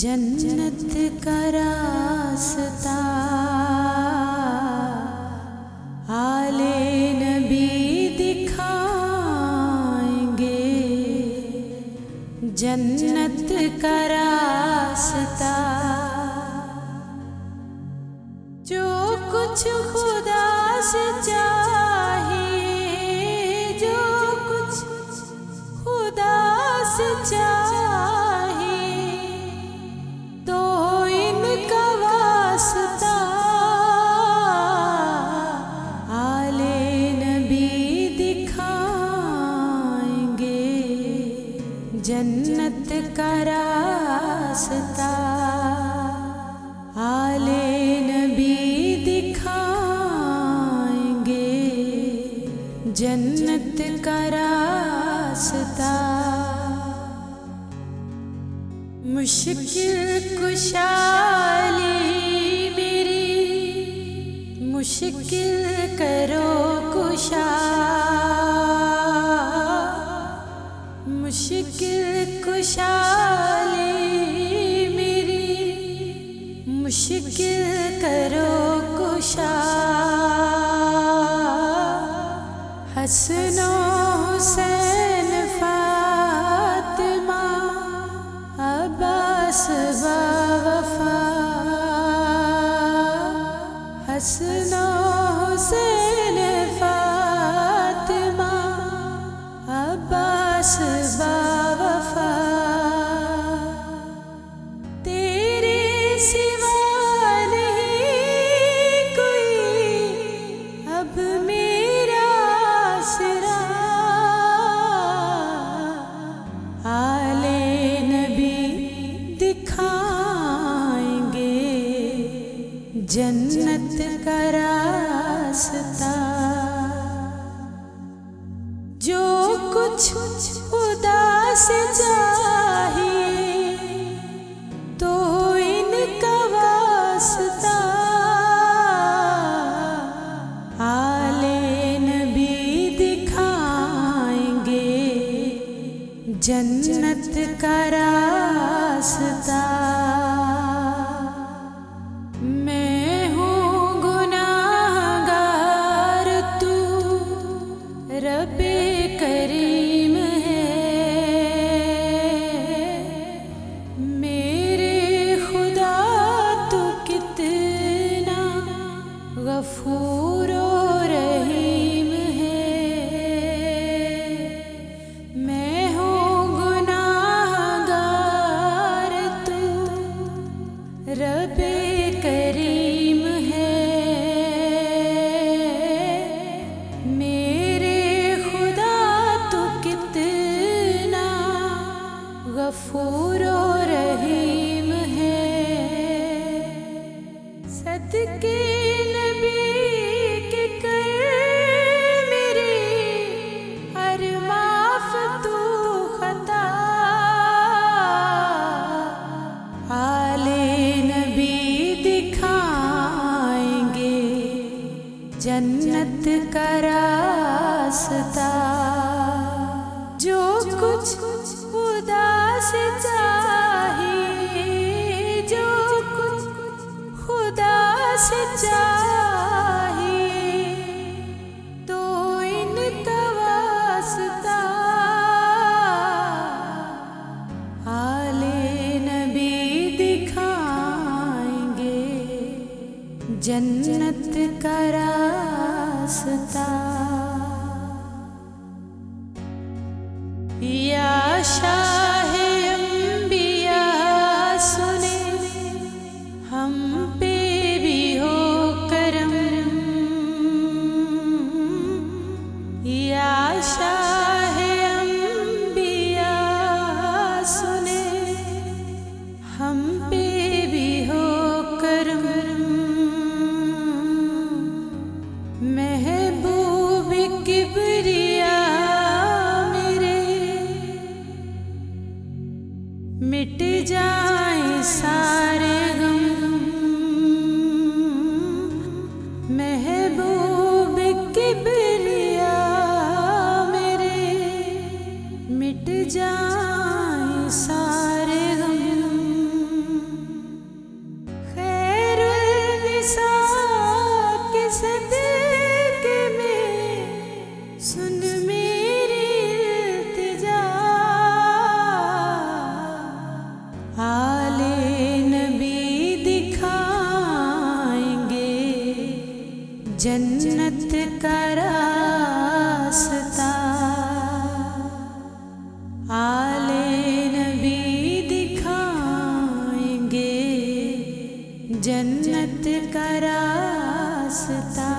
जन्नत का रास्ता आले नबी दिखाएंगे। जन्नत का रास्ता जो कुछ खुदा से चाहिए, जो कुछ खुदा से चाहिए, तो इनका वास्ता आले नबी दिखाएंगे। जन्नत का रास्ता आले नबी दिखाएंगे। जन्नत का रास्ता मुश्किल कुशाली मेरी मुश्किल करो कुशा। मुश्किल कुशाली मेरी मुश्किल करो कुशा। हसनो हुसैन फातिमा अब्बास वफा। हसनो हुसैन फातिमा अब्बास वफा। तेरे सिवा नहीं कोई अब मेरा सिरा। आले नबी दिखाएंगे जन्नत का रास्ता। जो कुछ खुदा से चाहिए, तो इनका वास्ता आले नबी दिखाएंगे। जन्नत का रास्ता मैं हूँ गुनाहगार, तू रब्बे करीम है। मेरे खुदा तू कितना गफूर रहीम है। मैं हूँ गुनाहगार, तू रब्बे करीम है। मेरे खुदा तू कितना गफूर रहीम है। सदके नबी के कर मेरी हर माफ तू खता। आले नबी दिखाएंगे जन्नत का रास्ता। जो कुछ खुदा से चाहिए, जो कुछ खुदा से चाहिए, तो इनका वास्ता आले नबी दिखाएंगे। जन्नत का रास्ता या शाहे अंबिया सुने हम पे भी हो करम। या शाहे अंबिया सुने हम पे भी हो करम। महबूब जन्नत का रास्ता।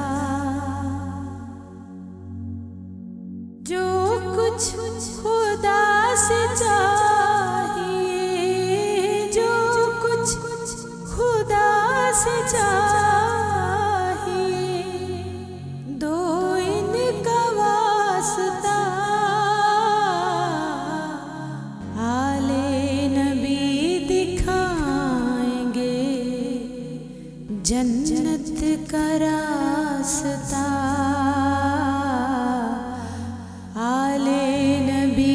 जो कुछ खुदा से चाहिए, जो कुछ खुदा से चाहिए, दो इनका वास्ता। आले नबी दिखाएंगे जन्नत का रास्ता। आले नबी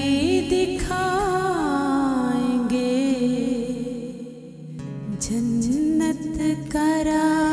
दिखाएंगे जन्नत का रास्ता।